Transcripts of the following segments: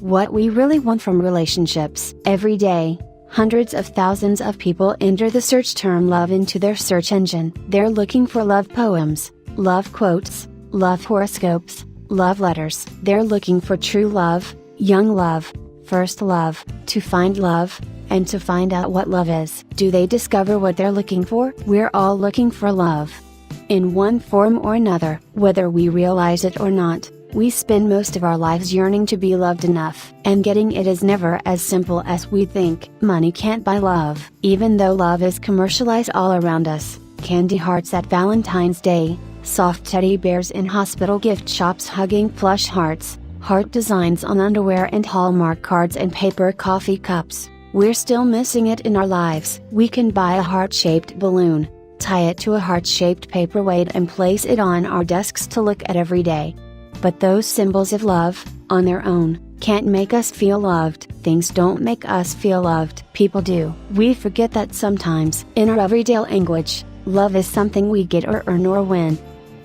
What we really want from relationships. Every day, hundreds of thousands of people enter the search term love into their search engine. They're looking for love poems, love quotes, love horoscopes, love letters. They're looking for true love, young love, first love, to find love, and to find out what love is. Do they discover what they're looking for? We're all looking for love. In one form or another, whether we realize it or not, we spend most of our lives yearning to be loved enough, and getting it is never as simple as we think. Money can't buy love. Even though love is commercialized all around us, candy hearts at Valentine's Day, soft teddy bears in hospital gift shops hugging plush hearts, heart designs on underwear and Hallmark cards and paper coffee cups, we're still missing it in our lives. We can buy a heart-shaped balloon, tie it to a heart-shaped paperweight and place it on our desks to look at every day. But those symbols of love, on their own, can't make us feel loved. Things don't make us feel loved. People do. We forget that sometimes. In our everyday language, love is something we get or earn or win.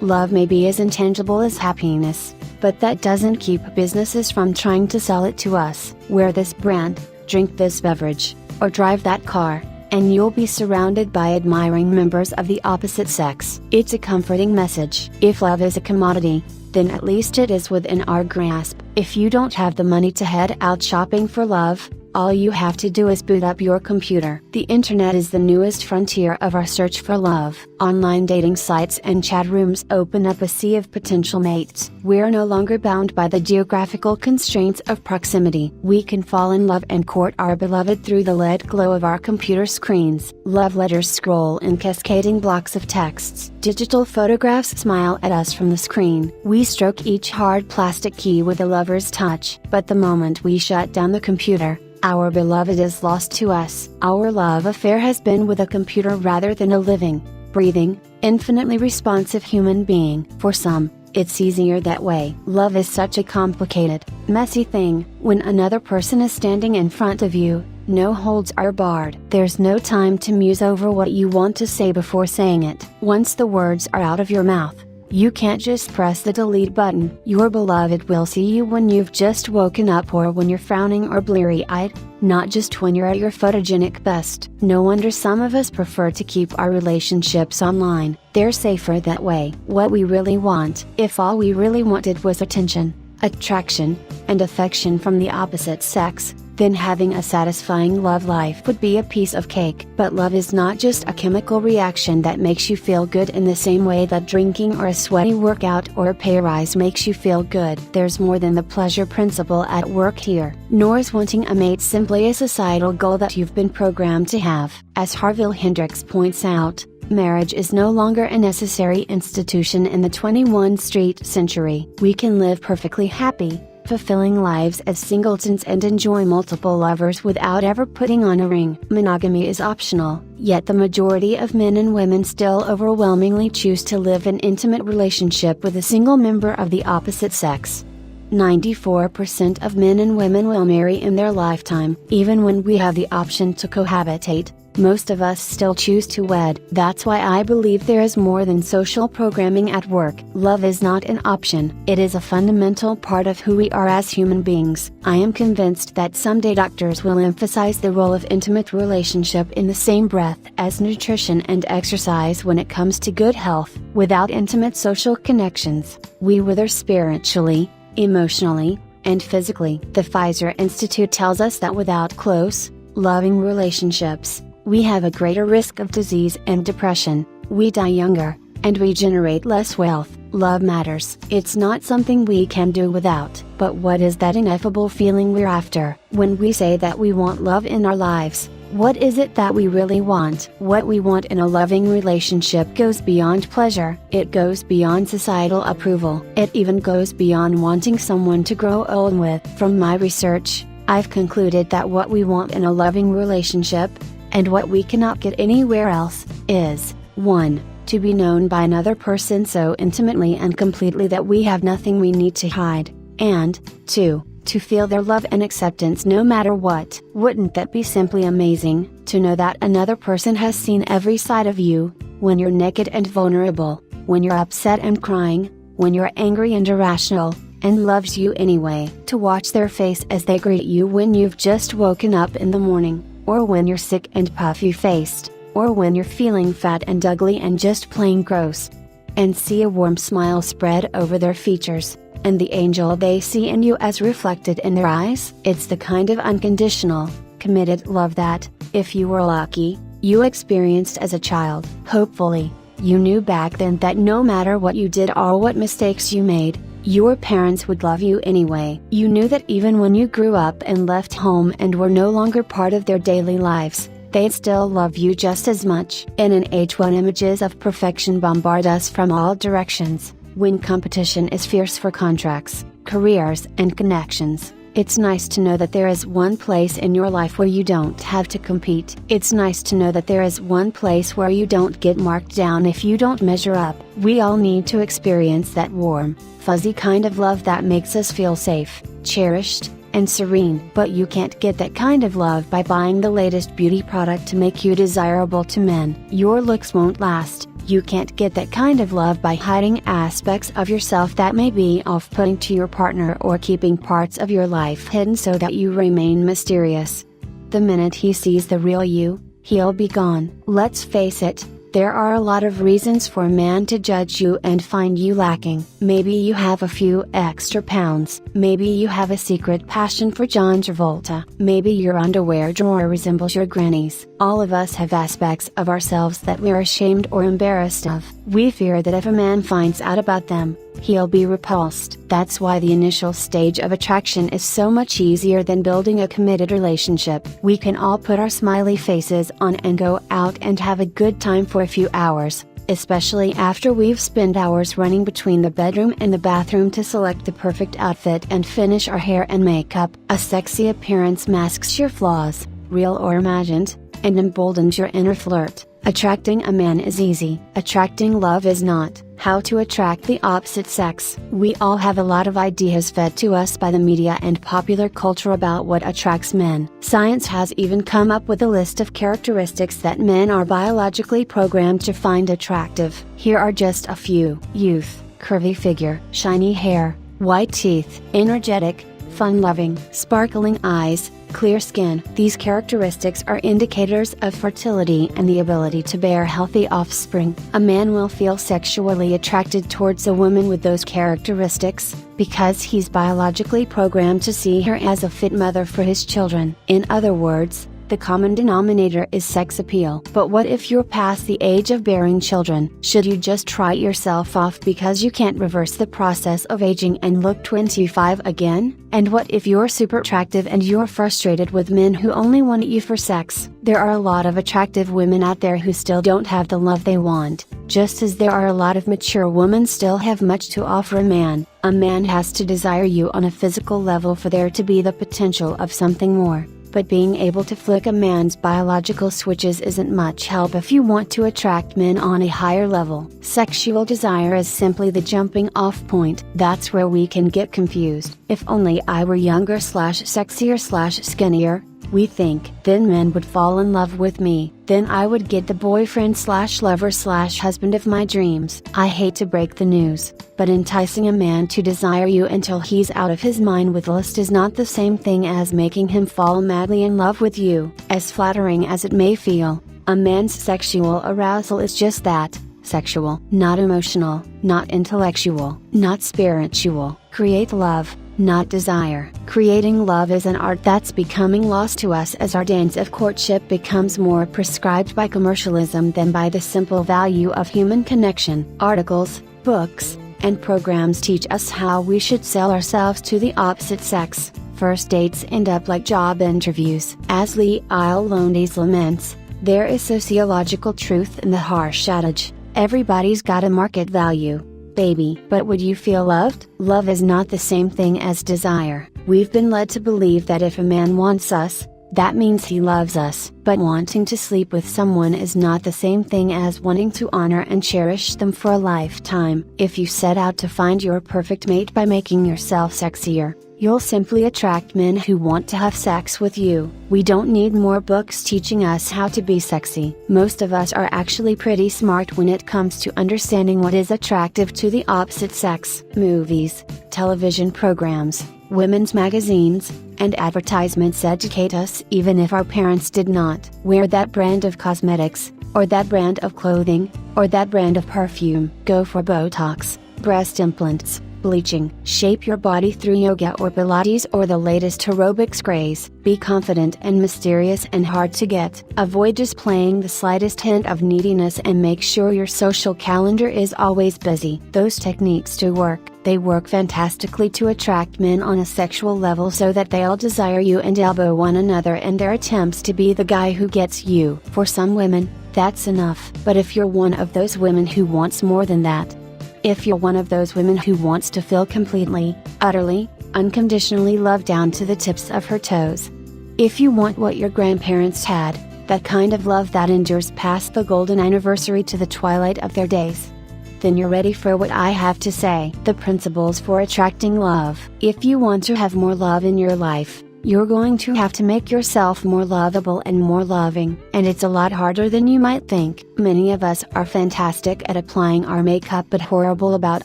Love may be as intangible as happiness, but that doesn't keep businesses from trying to sell it to us. Wear this brand, drink this beverage, or drive that car, and you'll be surrounded by admiring members of the opposite sex. It's a comforting message. If love is a commodity, then at least it is within our grasp. If you don't have the money to head out shopping for love, all you have to do is boot up your computer. The internet is the newest frontier of our search for love. Online dating sites and chat rooms open up a sea of potential mates. We're no longer bound by the geographical constraints of proximity. We can fall in love and court our beloved through the LED glow of our computer screens. Love letters scroll in cascading blocks of texts. Digital photographs smile at us from the screen. We stroke each hard plastic key with a lover's touch. But the moment we shut down the computer, our beloved is lost to us. Our love affair has been with a computer rather than a living, breathing, infinitely responsive human being. For some, it's easier that way. Love is such a complicated, messy thing. When another person is standing in front of you, no holds are barred. There's no time to muse over what you want to say before saying it. Once the words are out of your mouth, you can't just press the delete button. Your beloved will see you when you've just woken up or when you're frowning or bleary-eyed, not just when you're at your photogenic best. No wonder some of us prefer to keep our relationships online. They're safer that way. What we really want, if all we really wanted was attention, attraction, and affection from the opposite sex, then having a satisfying love life would be a piece of cake. But love is not just a chemical reaction that makes you feel good in the same way that drinking or a sweaty workout or a pay rise makes you feel good. There's more than the pleasure principle at work here. Nor is wanting a mate simply a societal goal that you've been programmed to have. As Harville Hendrix points out, marriage is no longer a necessary institution in the 21st century. We can live perfectly happy, fulfilling lives as singletons and enjoy multiple lovers without ever putting on a ring. Monogamy is optional, yet the majority of men and women still overwhelmingly choose to live an intimate relationship with a single member of the opposite sex. 94% of men and women will marry in their lifetime. Even when we have the option to cohabitate, most of us still choose to wed. That's why I believe there is more than social programming at work. Love is not an option. It is a fundamental part of who we are as human beings. I am convinced that someday doctors will emphasize the role of intimate relationship in the same breath as nutrition and exercise when it comes to good health. Without intimate social connections, we wither spiritually, emotionally, and physically. The Pfizer Institute tells us that without close, loving relationships, we have a greater risk of disease and depression, we die younger, and we generate less wealth. Love matters. It's not something we can do without. But what is that ineffable feeling we're after? When we say that we want love in our lives, what is it that we really want? What we want in a loving relationship goes beyond pleasure. It goes beyond societal approval. It even goes beyond wanting someone to grow old with. From my research, I've concluded that what we want in a loving relationship, and what we cannot get anywhere else, is 1. To be known by another person so intimately and completely that we have nothing we need to hide, and 2. To feel their love and acceptance no matter what. Wouldn't that be simply amazing, to know that another person has seen every side of you, when you're naked and vulnerable, when you're upset and crying, when you're angry and irrational, and loves you anyway. To watch their face as they greet you when you've just woken up in the morning, or when you're sick and puffy-faced, or when you're feeling fat and ugly and just plain gross. And see a warm smile spread over their features, and the angel they see in you as reflected in their eyes. It's the kind of unconditional, committed love that, if you were lucky, you experienced as a child. Hopefully, you knew back then that no matter what you did or what mistakes you made, your parents would love you anyway. You knew that even when you grew up and left home and were no longer part of their daily lives, they'd still love you just as much. In an age when images of perfection bombard us from all directions, when competition is fierce for contracts, careers, and connections, it's nice to know that there is one place in your life where you don't have to compete. It's nice to know that there is one place where you don't get marked down if you don't measure up. We all need to experience that warm, fuzzy kind of love that makes us feel safe, cherished, and serene. But you can't get that kind of love by buying the latest beauty product to make you desirable to men. Your looks won't last. You can't get that kind of love by hiding aspects of yourself that may be off-putting to your partner or keeping parts of your life hidden so that you remain mysterious. The minute he sees the real you, he'll be gone. Let's face it, there are a lot of reasons for a man to judge you and find you lacking. Maybe you have a few extra pounds. Maybe you have a secret passion for John Travolta. Maybe your underwear drawer resembles your granny's. All of us have aspects of ourselves that we're ashamed or embarrassed of. We fear that if a man finds out about them, he'll be repulsed. That's why the initial stage of attraction is so much easier than building a committed relationship. We can all put our smiley faces on and go out and have a good time for a few hours, especially after we've spent hours running between the bedroom and the bathroom to select the perfect outfit and finish our hair and makeup. A sexy appearance masks your flaws, real or imagined, and emboldens your inner flirt. Attracting a man is easy. Attracting love is not. How to attract the opposite sex. We all have a lot of ideas fed to us by the media and popular culture about what attracts men. Science has even come up with a list of characteristics that men are biologically programmed to find attractive. Here are just a few: youth, curvy figure, shiny hair, white teeth, energetic, fun-loving, sparkling eyes, clear skin. These characteristics are indicators of fertility and the ability to bear healthy offspring. A man will feel sexually attracted towards a woman with those characteristics, because he's biologically programmed to see her as a fit mother for his children. In other words, the common denominator is sex appeal. But what if you're past the age of bearing children? Should you just write yourself off because you can't reverse the process of aging and look 25 again? And what if you're super attractive and you're frustrated with men who only want you for sex? There are a lot of attractive women out there who still don't have the love they want, just as there are a lot of mature women still have much to offer a man. A man has to desire you on a physical level for there to be the potential of something more. But being able to flick a man's biological switches isn't much help if you want to attract men on a higher level. Sexual desire is simply the jumping off point. That's where we can get confused. If only I were younger / sexier / skinnier, we think, then men would fall in love with me, then I would get the boyfriend / lover / husband of my dreams. I hate to break the news, but enticing a man to desire you until he's out of his mind with lust is not the same thing as making him fall madly in love with you. As flattering as it may feel, a man's sexual arousal is just that, sexual, not emotional, not intellectual, not spiritual. Create love, not desire. Creating love is an art that's becoming lost to us as our dance of courtship becomes more prescribed by commercialism than by the simple value of human connection. Articles, books, and programs teach us how we should sell ourselves to the opposite sex. First dates end up like job interviews. As Lee Lowndes laments, there is sociological truth in the harsh adage, everybody's got a market value, baby. But would you feel loved? Love is not the same thing as desire. We've been led to believe that if a man wants us, that means he loves us. But wanting to sleep with someone is not the same thing as wanting to honor and cherish them for a lifetime. If you set out to find your perfect mate by making yourself sexier, you'll simply attract men who want to have sex with you. We don't need more books teaching us how to be sexy. Most of us are actually pretty smart when it comes to understanding what is attractive to the opposite sex. Movies, television programs, women's magazines, and advertisements educate us even if our parents did not. Wear that brand of cosmetics, or that brand of clothing, or that brand of perfume. Go for Botox, breast implants, bleaching. Shape your body through yoga or Pilates or the latest aerobics craze. Be confident and mysterious and hard to get. Avoid displaying the slightest hint of neediness and make sure your social calendar is always busy. Those techniques do work. They work fantastically to attract men on a sexual level so that they all desire you and elbow one another in their attempts to be the guy who gets you. For some women, that's enough. But if you're one of those women who wants more than that, if you're one of those women who wants to feel completely, utterly, unconditionally loved down to the tips of her toes, if you want what your grandparents had, that kind of love that endures past the golden anniversary to the twilight of their days, then you're ready for what I have to say. The principles for attracting love. If you want to have more love in your life, you're going to have to make yourself more lovable and more loving. And it's a lot harder than you might think. Many of us are fantastic at applying our makeup but horrible about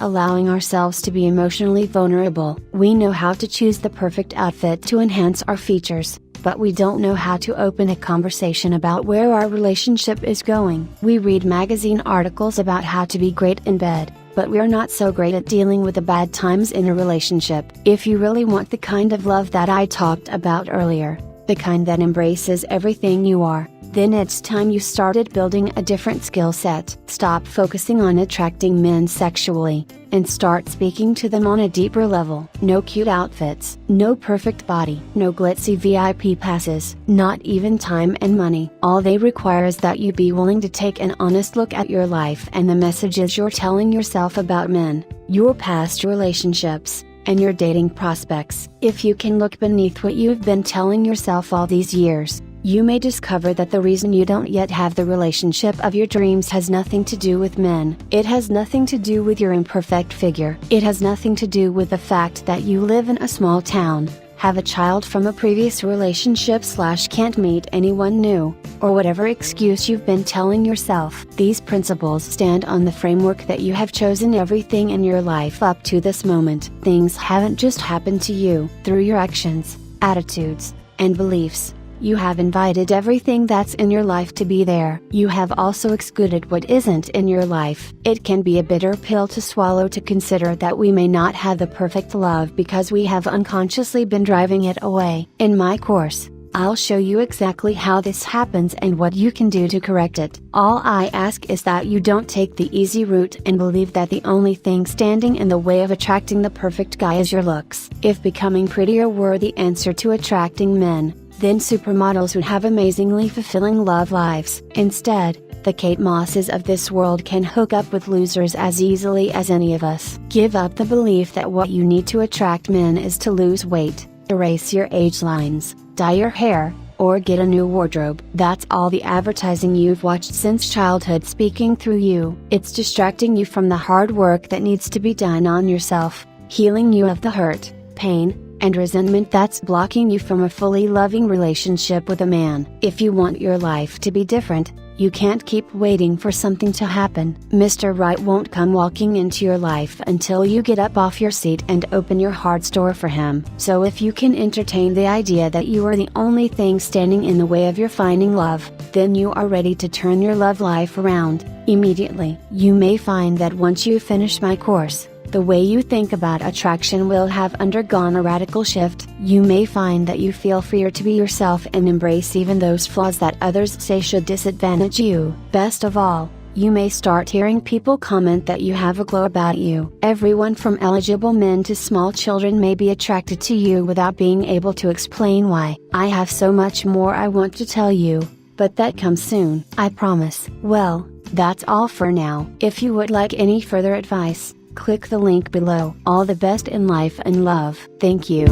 allowing ourselves to be emotionally vulnerable. We know how to choose the perfect outfit to enhance our features, but we don't know how to open a conversation about where our relationship is going. We read magazine articles about how to be great in bed, but we're not so great at dealing with the bad times in a relationship. If you really want the kind of love that I talked about earlier, the kind that embraces everything you are, then it's time you started building a different skill set. Stop focusing on attracting men sexually, and start speaking to them on a deeper level. No cute outfits, no perfect body, no glitzy VIP passes, not even time and money. All they require is that you be willing to take an honest look at your life and the messages you're telling yourself about men, your past relationships, and your dating prospects. If you can look beneath what you've been telling yourself all these years, you may discover that the reason you don't yet have the relationship of your dreams has nothing to do with men. It has nothing to do with your imperfect figure. It has nothing to do with the fact that you live in a small town, have a child from a previous relationship / can't meet anyone new, or whatever excuse you've been telling yourself. These principles stand on the framework that you have chosen everything in your life up to this moment. Things haven't just happened to you. Through your actions, attitudes, and beliefs, you have invited everything that's in your life to be there. You have also excluded what isn't in your life. It can be a bitter pill to swallow to consider that we may not have the perfect love because we have unconsciously been driving it away. In my course, I'll show you exactly how this happens and what you can do to correct it. All I ask is that you don't take the easy route and believe that the only thing standing in the way of attracting the perfect guy is your looks. If becoming prettier were the answer to attracting men, then supermodels would have amazingly fulfilling love lives. Instead, the Kate Mosses of this world can hook up with losers as easily as any of us. Give up the belief that what you need to attract men is to lose weight, erase your age lines, dye your hair, or get a new wardrobe. That's all the advertising you've watched since childhood speaking through you. It's distracting you from the hard work that needs to be done on yourself, healing you of the hurt, pain, and resentment that's blocking you from a fully loving relationship with a man. If you want your life to be different, you can't keep waiting for something to happen. Mr. Right won't come walking into your life until you get up off your seat and open your heart's door for him. So if you can entertain the idea that you are the only thing standing in the way of your finding love, then you are ready to turn your love life around, immediately. You may find that once you finish my course, the way you think about attraction will have undergone a radical shift. You may find that you feel freer to be yourself and embrace even those flaws that others say should disadvantage you. Best of all, you may start hearing people comment that you have a glow about you. Everyone from eligible men to small children may be attracted to you without being able to explain why. I have so much more I want to tell you, but that comes soon, I promise. Well, that's all for now. If you would like any further advice, click the link below. All the best in life and love. Thank you.